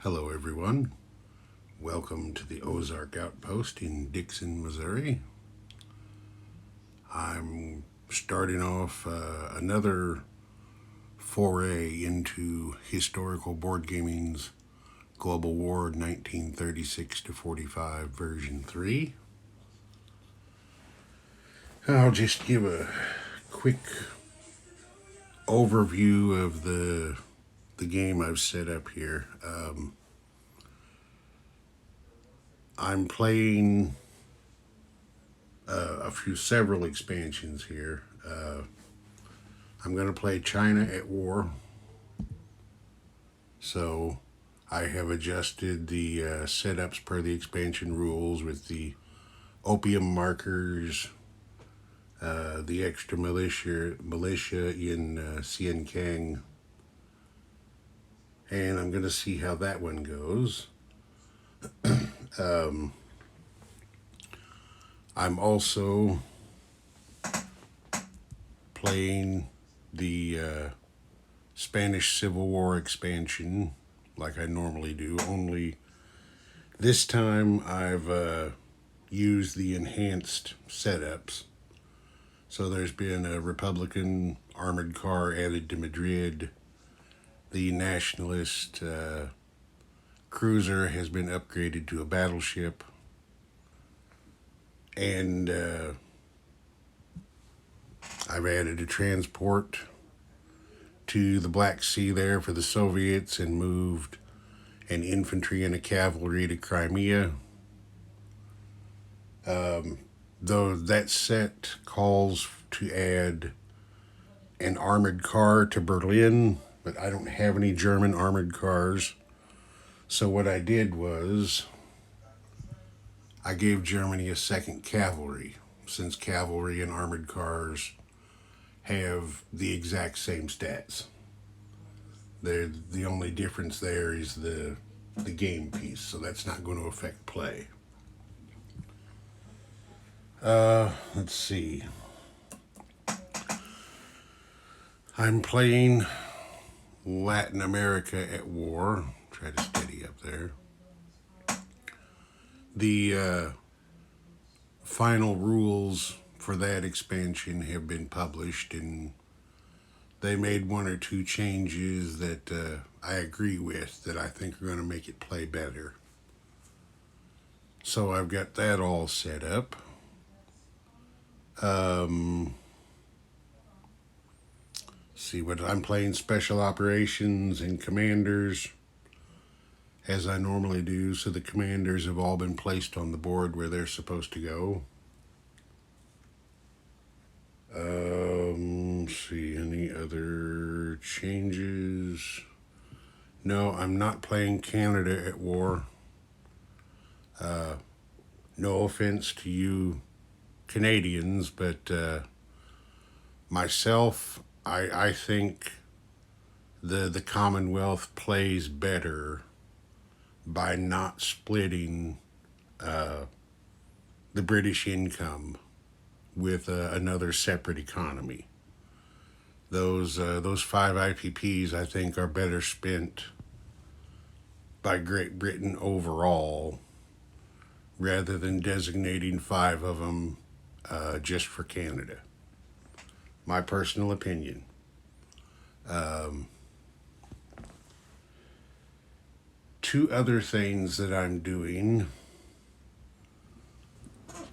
Hello, everyone. Welcome to the Ozark Outpost in Dixon, Missouri. I'm starting off another foray into historical board gaming's Global War 1936 to 45 version 3. I'll just give a quick overview of the game I've set up here. I'm playing several expansions here. I'm going to play China at War. So I have adjusted the setups per the expansion rules with the opium markers, the extra militia in Sien Kang, and I'm going to see how that one goes. I'm also playing the Spanish Civil War expansion like I normally do, only this time I've used the enhanced setups. So there's been a Republican armored car added to Madrid. The nationalist cruiser has been upgraded to a battleship. And I've added a transport to the Black Sea there for the Soviets and moved an infantry and a cavalry to Crimea. Though that set calls to add an armored car to Berlin, but I don't have any German armored cars. So what I did was I gave Germany a second cavalry, since cavalry and armored cars have the exact same stats. The only difference there is the game piece, so that's not going to affect play. Let's see. I'm playing Latin America at War. Try to steady up there. The final rules for that expansion have been published, and they made one or two changes that I agree with that I think are going to make it play better. So I've got that all set up. See what I'm playing special operations and commanders as I normally do, so the commanders have all been placed on the board where they're supposed to go. See, any other changes? No, I'm not playing Canada at War. No offense to you Canadians, but myself, I think the Commonwealth plays better by not splitting the British income with another separate economy. Those 5 IPPs, I think, are better spent by Great Britain overall, rather than designating 5 of them just for Canada. My personal opinion. Two other things that I'm doing.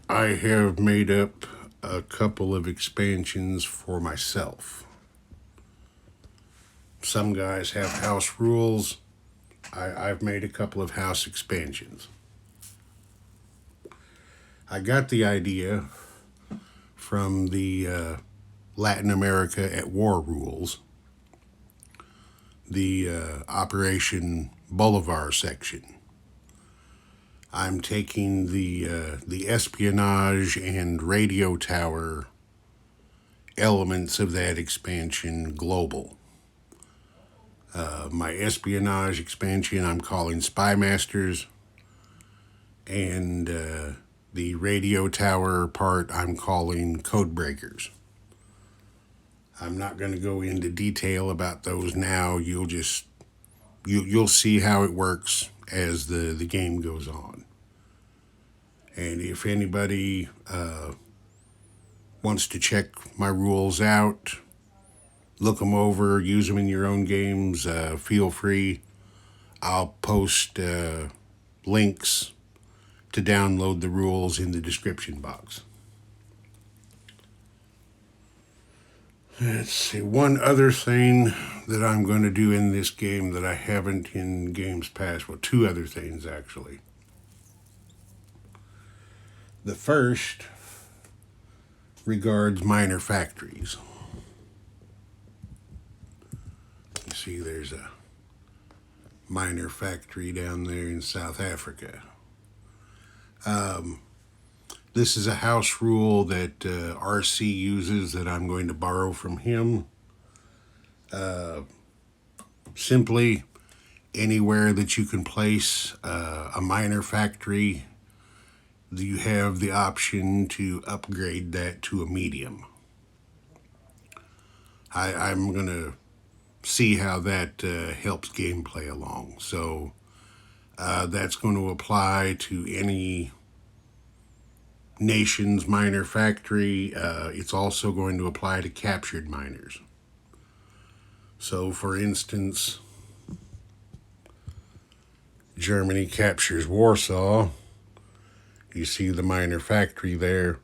I have made up a couple of expansions for myself. Some guys have house rules. I've made a couple of house expansions. I got the idea from the Latin America at War rules, the Operation Bolivar section. I'm taking the espionage and radio tower elements of that expansion global. My espionage expansion I'm calling Spy Masters, and the radio tower part I'm calling Code Breakers. I'm not going to go into detail about those now. You'll just you'll see how it works as the game goes on. And if anybody wants to check my rules out, look them over, use them in your own games, feel free. I'll post links to download the rules in the description box. Let's see, one other thing that I'm going to do in this game that I haven't in games past. Well, two other things actually. The first regards minor factories. You see there's a minor factory down there in South Africa. This is a house rule that RC uses that I'm going to borrow from him. Simply, anywhere that you can place a minor factory, you have the option to upgrade that to a medium. I'm going to see how that helps gameplay along. So that's going to apply to any nation's minor factory. It's also going to apply to captured miners. So, for instance, Germany captures Warsaw. You see the minor factory there.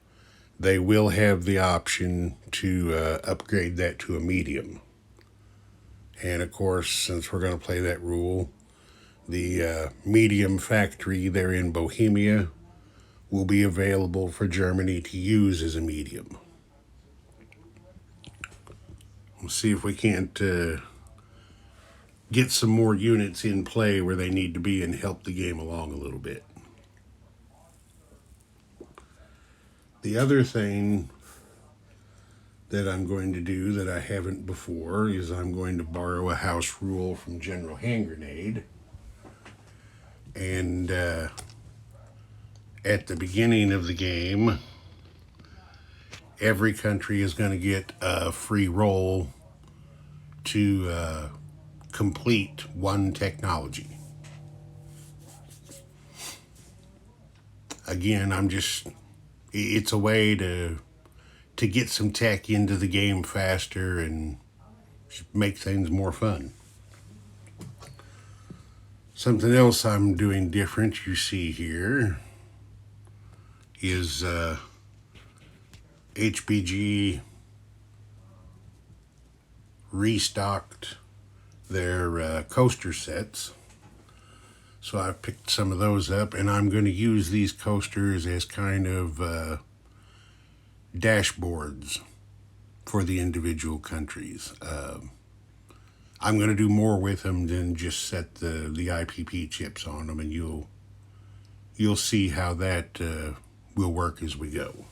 They will have the option to upgrade that to a medium. And of course, since we're going to play that rule, the medium factory there in Bohemia will be available for Germany to use as a medium. We'll see if we can't get some more units in play where they need to be and help the game along a little bit. The other thing that I'm going to do that I haven't before is I'm going to borrow a house rule from General Hand Grenade. And at the beginning of the game, every country is going to get a free roll to complete one technology. Again, it's a way to get some tech into the game faster and make things more fun. Something else I'm doing different, you see here, is HBG restocked their coaster sets. So I picked some of those up, and I'm going to use these coasters as kind of dashboards for the individual countries. I'm going to do more with them than just set the IPP chips on them, and you'll see how that will work as we go.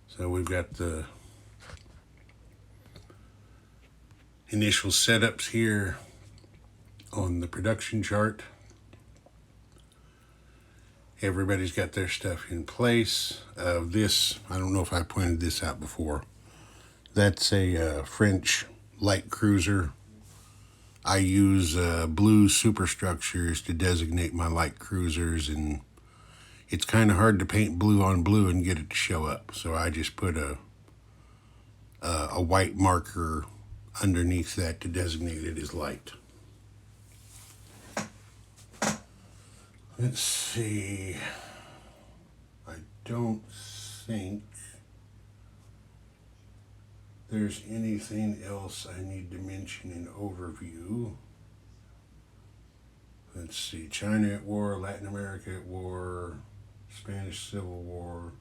So we've got the initial setups here on the production chart. Everybody's got their stuff in place. This, I don't know if I pointed this out before. That's a French light cruiser. I use blue superstructures to designate my light cruisers, and it's kind of hard to paint blue on blue and get it to show up. So I just put a white marker underneath that to designate it as light. Let's see. I don't think there's anything else I need to mention in overview. Let's see. China at war, Latin America at war, Spanish Civil War.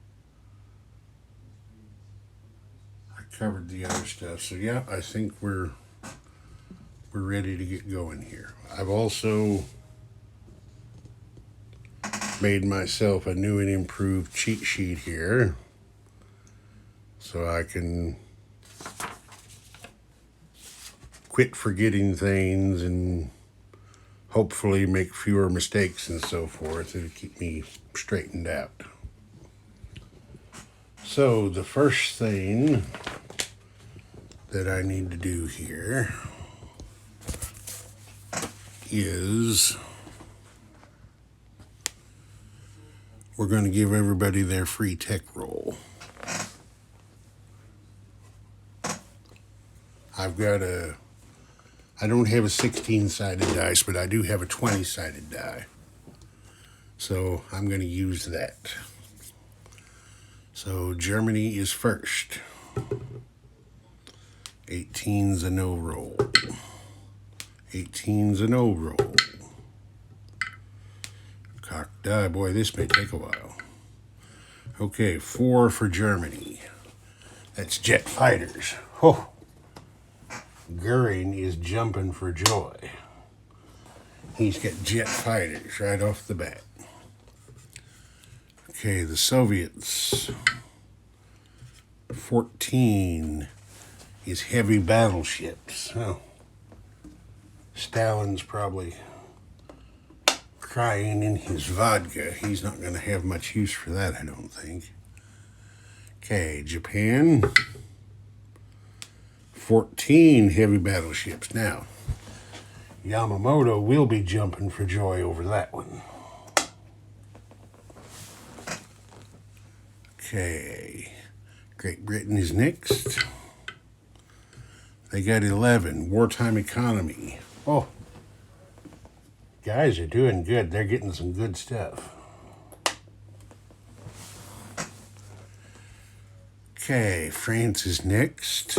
I covered the other stuff. So yeah, I think we're ready to get going here. I've also made myself a new and improved cheat sheet here so I can quit forgetting things and hopefully make fewer mistakes and so forth. It'll keep me straightened out. So the first thing that I need to do here is we're going to give everybody their free tech roll. I don't have a 16-sided dice, but I do have a 20-sided die. So I'm going to use that. So Germany is first. 18's a no roll. 18's a no roll. Cock die. Boy, this may take a while. Okay, 4 for Germany. That's jet fighters. Oh, Goering is jumping for joy. He's got jet fighters right off the bat. Okay, the Soviets. 14 is heavy battleships. Oh, Stalin's probably crying in his vodka. He's not going to have much use for that, I don't think. Okay, Japan. 14 heavy battleships. Now, Yamamoto will be jumping for joy over that one. Okay, Great Britain is next. They got 11. Wartime economy. Oh, guys are doing good. They're getting some good stuff. Okay, France is next.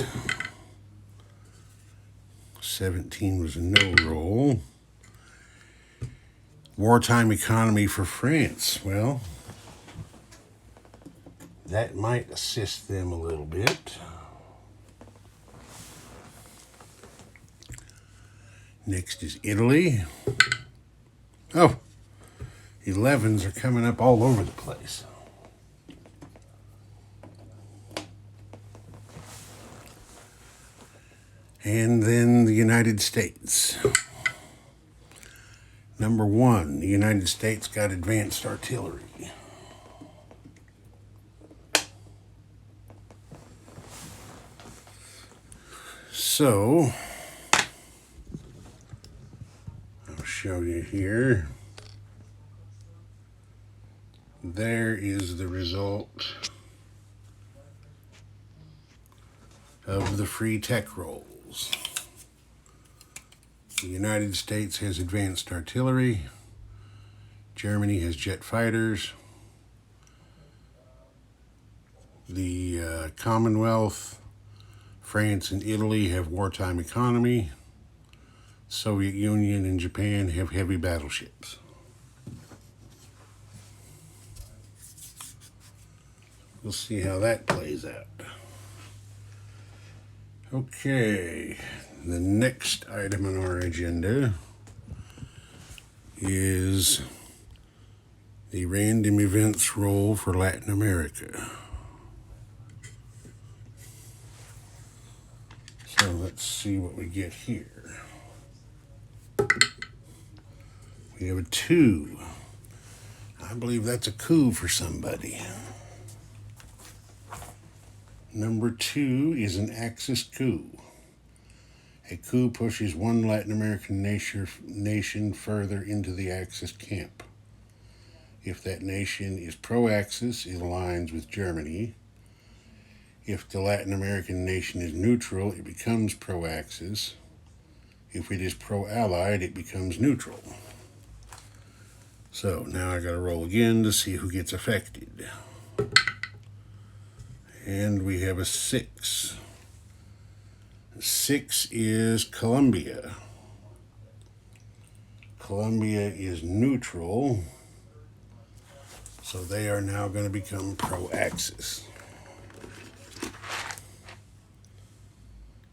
17 was a no roll. Wartime economy for France. Well, that might assist them a little bit. Next is Italy. Oh, 11s are coming up all over the place. And then the United States. Number 1, the United States got advanced artillery. So, I'll show you here. There is the result of the free tech rolls. The United States has advanced artillery. Germany has jet fighters. The Commonwealth, France and Italy have wartime economy. Soviet Union and Japan have heavy battleships. We'll see how that plays out. Okay, the next item on our agenda is the random events roll for Latin America. So let's see what we get here. We have a 2. I believe that's a coup for somebody. Number 2 is an Axis coup. A coup pushes one Latin American nation further into the Axis camp. If that nation is pro-Axis, it aligns with Germany. If the Latin American nation is neutral, it becomes pro-Axis. If it is pro-Allied, it becomes neutral. So now I gotta roll again to see who gets affected. And we have a 6. 6 is Colombia. Colombia is neutral, so they are now going to become pro-Axis.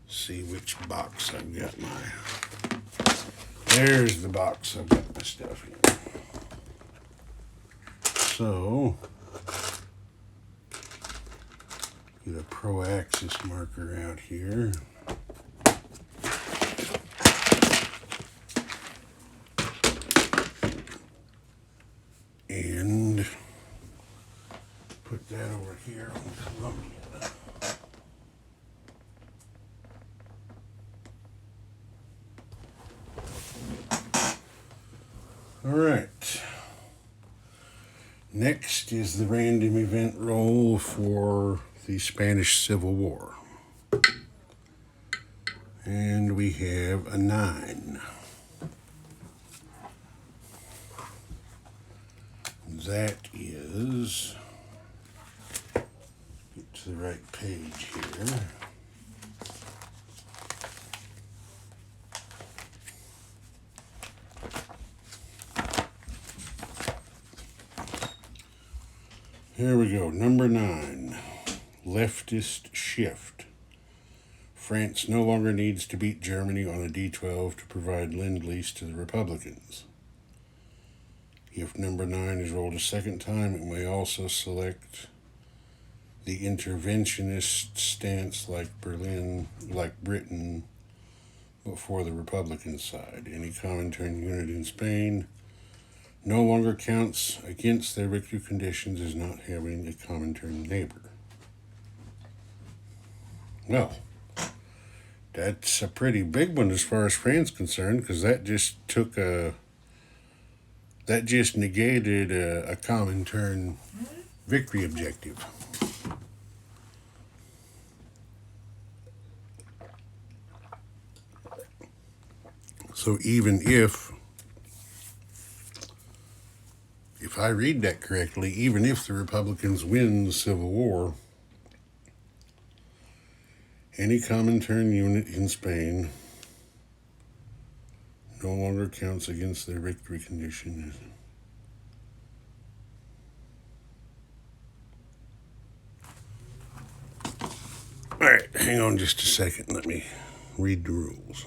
See which box I've got my... There's the box I've got my stuff in. So, get a pro-Axis marker out here. And put that over here on Colombia. All right. Next is the random event roll for the Spanish Civil War. And we have a 9. That is, get to the right page here. Here we go, number 9, leftist shift. France no longer needs to beat Germany on a D12 to provide Lend-Lease to the Republicans. If number 9 is rolled a second time, it may also select the interventionist stance like Britain, but for the Republican side. Any Comintern unit in Spain no longer counts against their victory conditions as not having a Comintern neighbor. Well, that's a pretty big one as far as France is concerned, because that just negated a Comintern victory objective. So even if I read that correctly, even if the Republicans win the Civil War, any Comintern unit in Spain no longer counts against their victory condition. All right, hang on just a second. Let me read the rules.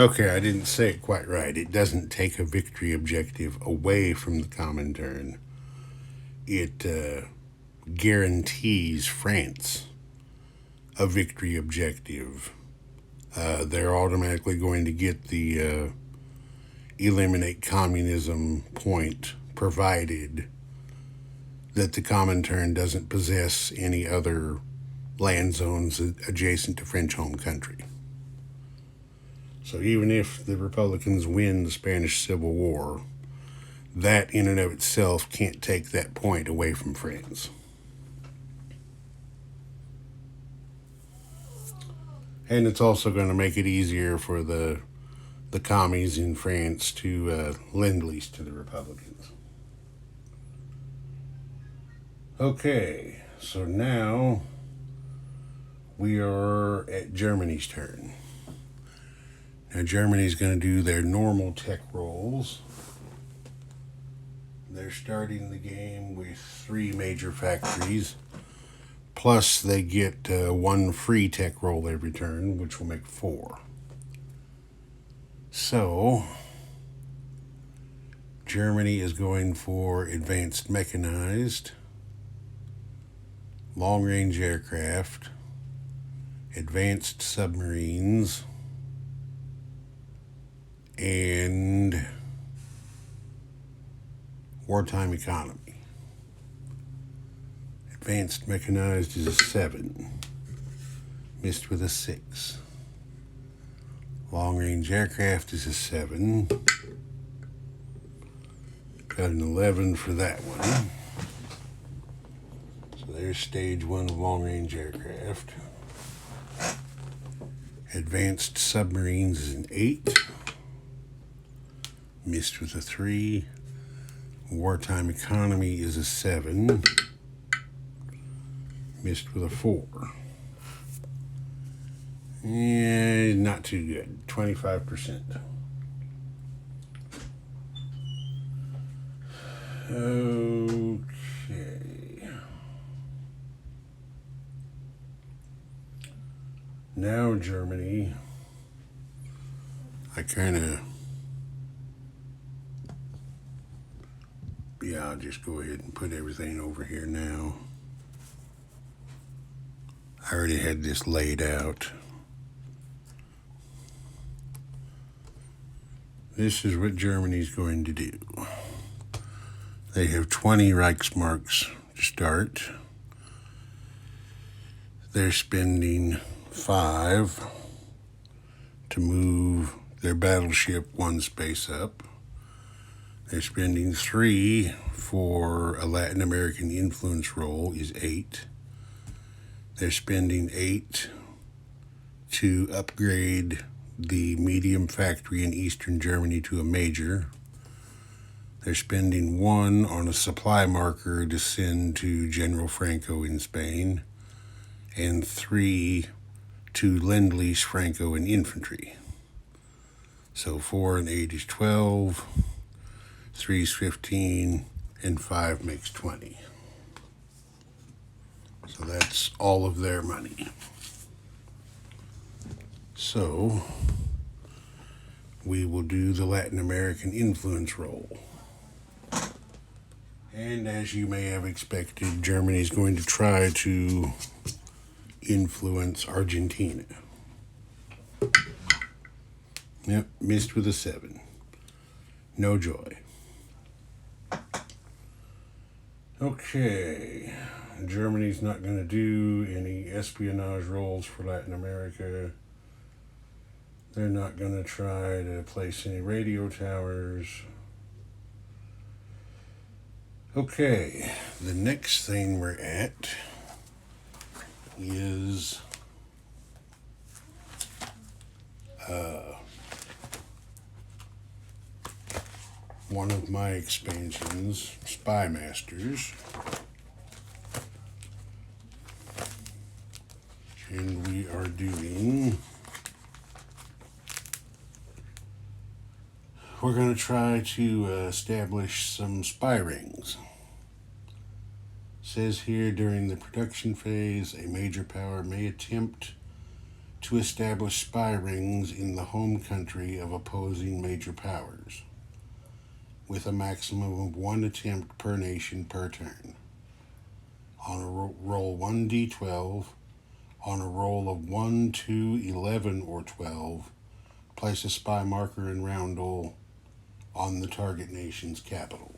Okay, I didn't say it quite right. It doesn't take a victory objective away from the Comintern. It guarantees France a victory objective. They're automatically going to get the eliminate communism point, provided that the Comintern doesn't possess any other land zones adjacent to French home country. So even if the Republicans win the Spanish Civil War, that in and of itself can't take that point away from France. And it's also going to make it easier for the commies in France to lend-lease to the Republicans. Okay, so now we are at Germany's turn. Now Germany's going to do their normal tech rolls. They're starting the game with 3 major factories, plus they get 1 free tech roll every turn, which will make 4. So Germany is going for advanced mechanized, long-range aircraft, advanced submarines, and wartime economy. Advanced mechanized is a 7, missed with a 6. Long-range aircraft is a 7, got an 11 for that one. So there's stage 1 of long-range aircraft. Advanced submarines is an 8, missed with a 3. Wartime economy is a 7, missed with a 4. Yeah, not too good. 25%. Okay. Now Germany, I'll just go ahead and put everything over here now. I already had this laid out. This is what Germany's going to do. They have 20 Reichsmarks to start. They're spending 5 to move their battleship 1 space up. They're spending 3 for a Latin American influence role is 8. They're spending 8 to upgrade the medium factory in eastern Germany to a major. They're spending 1 on a supply marker to send to General Franco in Spain, and 3 to Lend-Lease Franco in infantry. So 4 and 8 is 12, 3 is 15, and 5 makes 20. So that's all of their money. So we will do the Latin American influence role. And as you may have expected, Germany is going to try to influence Argentina. Yep, missed with a 7. No joy. Okay, Germany's not going to do any espionage roles for Latin America. They're not going to try to place any radio towers. Okay, the next thing we're at is one of my expansions, Spy Masters. And we are doing, we're going to try to establish some spy rings. It says here, during the production phase, a major power may attempt to establish spy rings in the home country of opposing major powers, with a maximum of 1 attempt per nation per turn. On a roll 1d12, on a roll of 1, 2, 11, or 12, place a spy marker in roundel on the target nation's capital.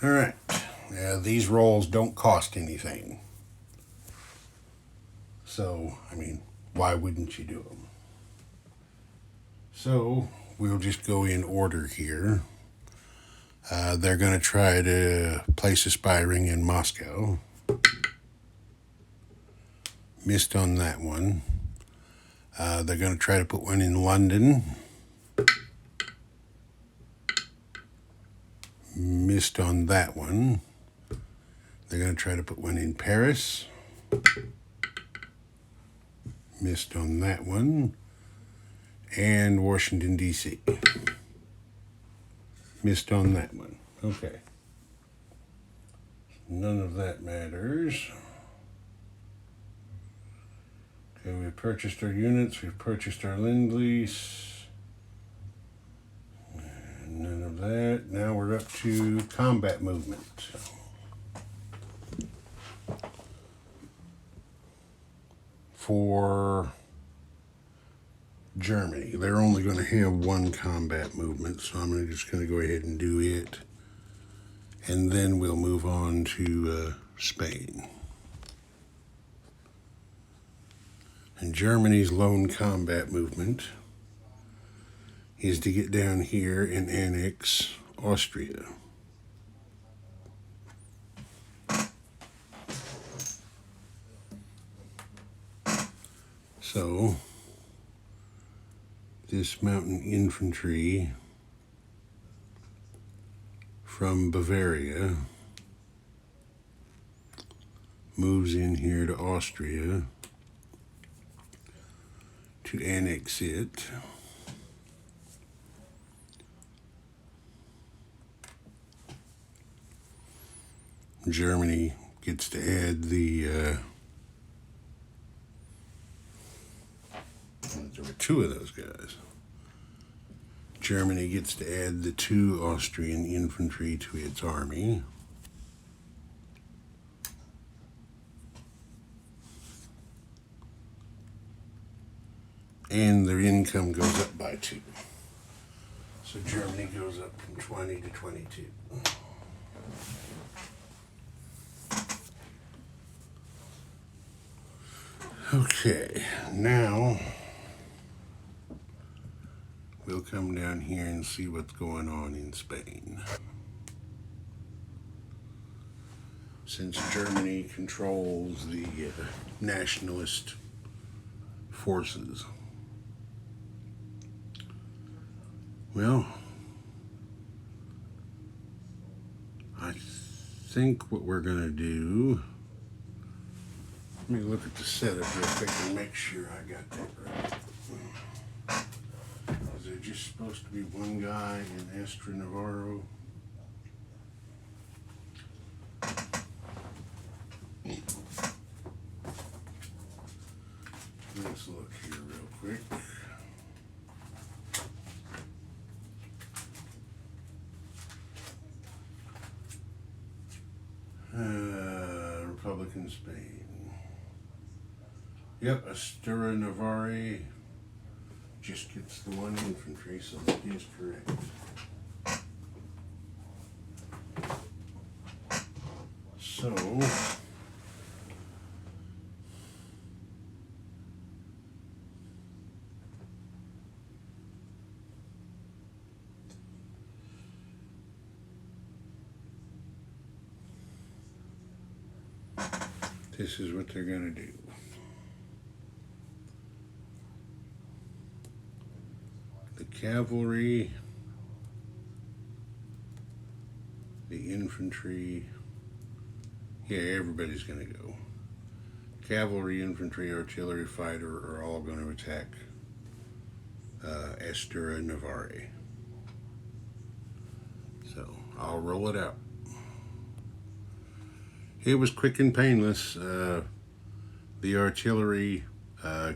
Alright, these rolls don't cost anything. So, I mean, why wouldn't you do them? So, we'll just go in order here. They're going to try to place a spy ring in Moscow. Missed on that one. They're going to try to put one in London. Missed on that one. They're going to try to put one in Paris. Missed on that one. And Washington, D.C. Missed on that one. Okay. None of that matters. Okay, we've purchased our units. We've purchased our Lend-Lease. None of that. Now we're up to combat movement. For Germany, they're only going to have 1 combat movement, so I'm just going to go ahead and do it. And then we'll move on to Spain. And Germany's lone combat movement is to get down here and annex Austria. So, this mountain infantry from Bavaria moves in here to Austria to annex it. Germany gets to add the there were 2 of those guys. Germany gets to add the 2 Austrian infantry to its army. And their income goes up by 2. So Germany goes up from 20 to 22. Okay, now we'll come down here and see what's going on in Spain. Since Germany controls the nationalist forces. Well, I think what we're going to do, let me look at the setup real quick and make sure I got that right. Is there just supposed to be one guy in Astra Navarro? Let's look here real quick. Republican Spain. Yep, Astura Navarre just gets the one infantry, so that is correct. So, this is what they're going to do. The cavalry, the infantry, yeah, everybody's going to go. Cavalry, infantry, artillery, fighter are all going to attack Astura Navarre. So I'll roll it out. It was quick and painless. The artillery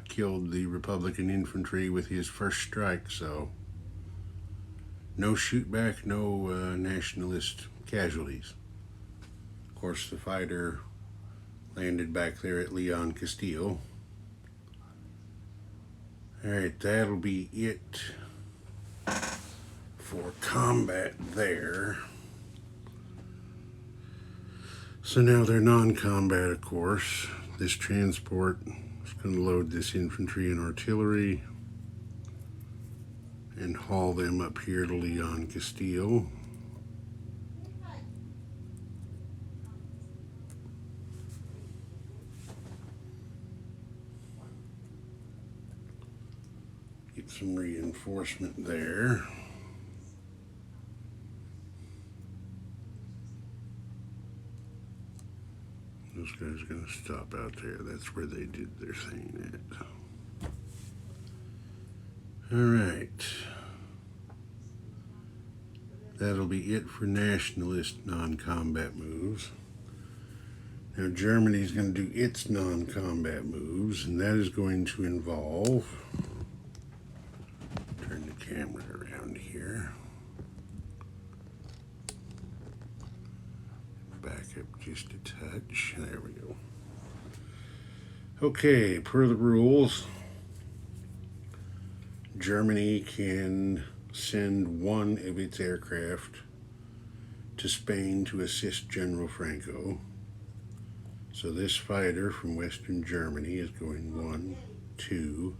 killed the Republican infantry with his first strike, so no shoot back, no nationalist casualties. Of course, the fighter landed back there at Leon Castillo. Alright, that'll be it for combat there. So now they're non-combat, of course. This transport is going to load this infantry and artillery and haul them up here to Leon Castillo. Get some reinforcement there. Those guys are going to stop out there. That's where they did their thing at. All right. That'll be it for nationalist non-combat moves. Now Germany's going to do its non-combat moves, and that is going to involve, turn the camera around here, back up just a touch, there we go. Okay, per the rules, Germany can send one of its aircraft to Spain to assist General Franco. So this fighter from Western Germany is going 1, 2,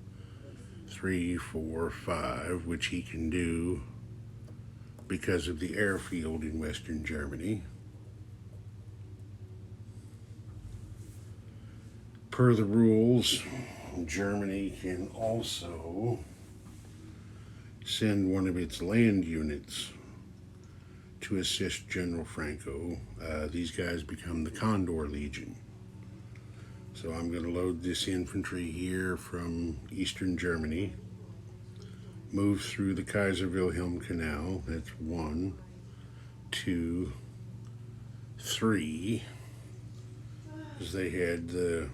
3, 4, 5, which he can do because of the airfield in Western Germany. Per the rules, Germany can also send one of its land units to assist General Franco. These guys become the Condor Legion. So I'm going to load this infantry here from Eastern Germany, move through the Kaiser Wilhelm Canal. That's 1, 2, 3, because they had the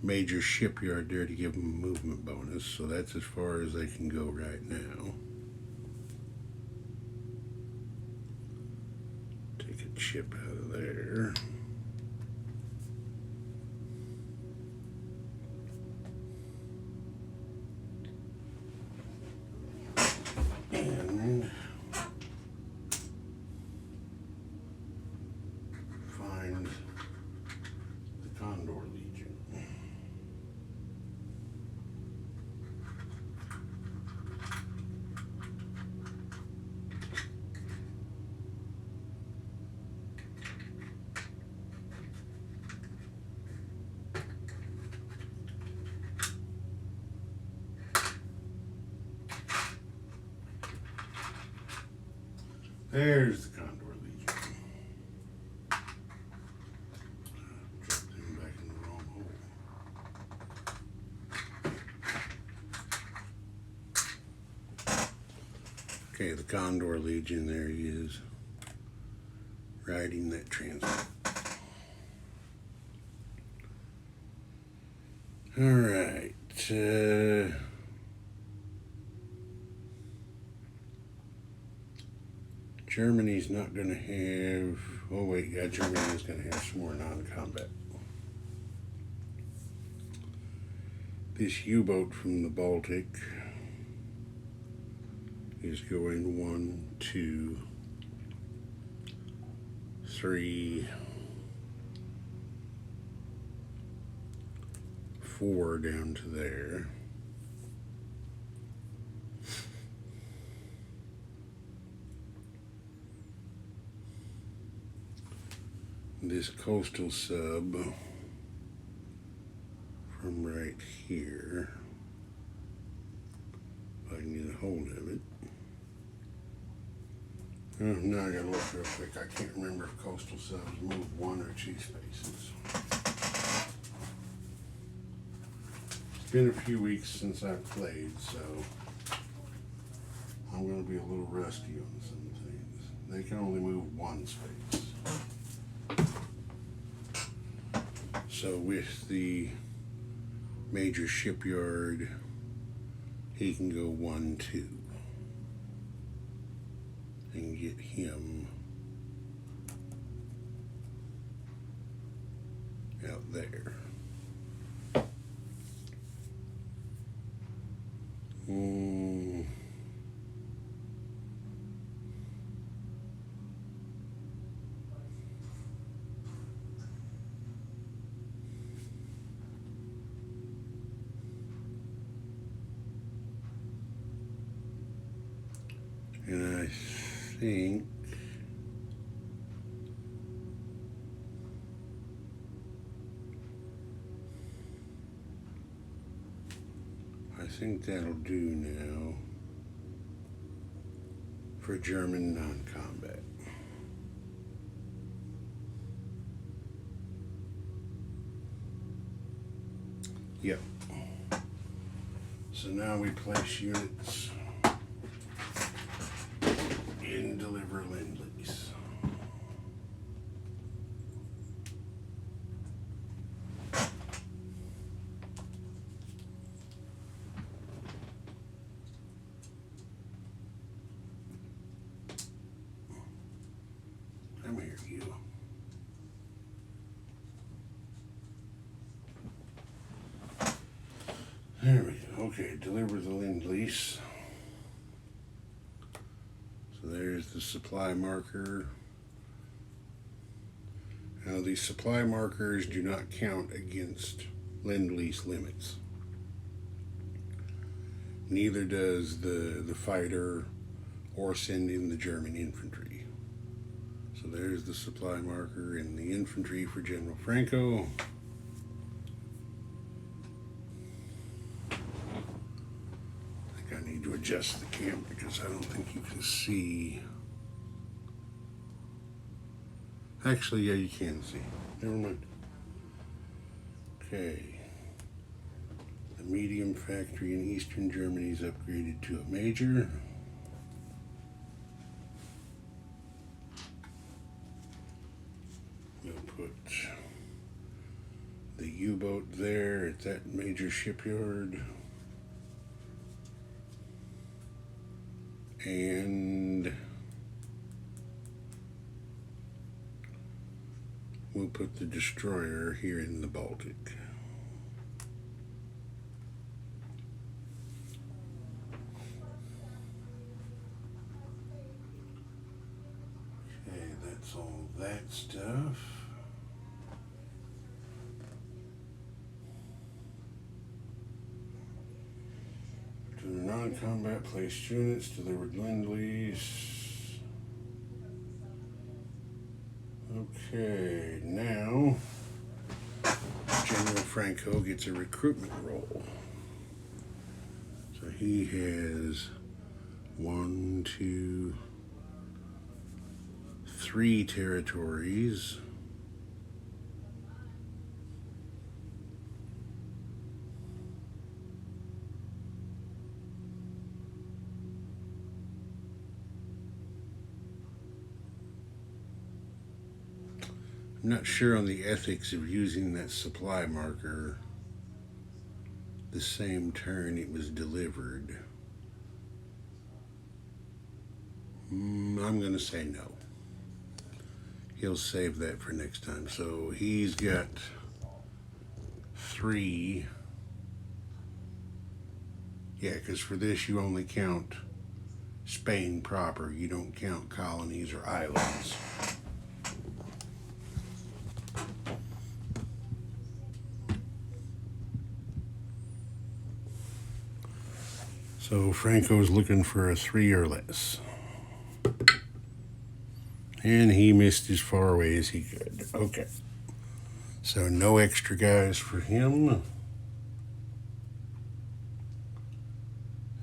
major shipyard there to give them a movement bonus, so that's as far as they can go right now. Take a chip out of there. And find the Condor Legion. There's the Condor Legion. Dropped him back in the wrong hole. Okay, the Condor Legion, there he is, riding that transport. All right. Germany's not going to have... Oh, wait, yeah, Germany is going to have some more non-combat. This U-boat from the Baltic is going 1, 2, 3, 4 down to there. This coastal sub from right here, if I can get a hold of it. Oh, now I gotta look real quick. I can't remember if coastal subs move 1 or 2 spaces. It's been a few weeks since I've played, so I'm gonna be a little rusty on some things. They can only move 1 space. So with the major shipyard, he can go 1, 2 and get him out there. And I think that'll do now for German non-combat. Yep. So now we place units in deliver Lend-Lease. Come here, you. There we go. Okay, deliver the Lend-Lease. So there's the supply marker. Now these supply markers do not count against Lend-Lease limits. Neither does the fighter or send in the German infantry. So there's the supply marker and the infantry for General Franco. I think I need to adjust the camera because I don't think you can see. Actually, yeah, you can see. Never mind. Okay. The medium factory in Eastern Germany is upgraded to a major. We'll put the U-boat there at that major shipyard. And we'll put the destroyer here in the Baltic. Okay, that's all that stuff. To the non-combat placed units, delivered Lend-Lease. Okay, now General Franco gets a recruitment role. So he has 1, 2, 3 territories. I'm not sure on the ethics of using that supply marker the same turn it was delivered. I'm going to say no. He'll save that for next time. So he's got 3. Yeah, because for this you only count Spain proper. You don't count colonies or islands. So Franco's looking for a 3 or less. And he missed as far away as he could. Okay. So no extra guys for him.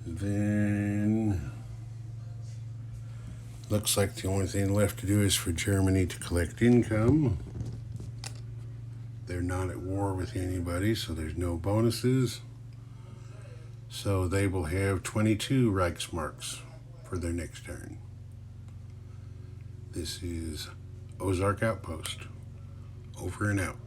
Then looks like the only thing left to do is for Germany to collect income. They're not at war with anybody, so there's no bonuses. So they will have 22 Reichsmarks for their next turn. This is Ozark Outpost. Over and out.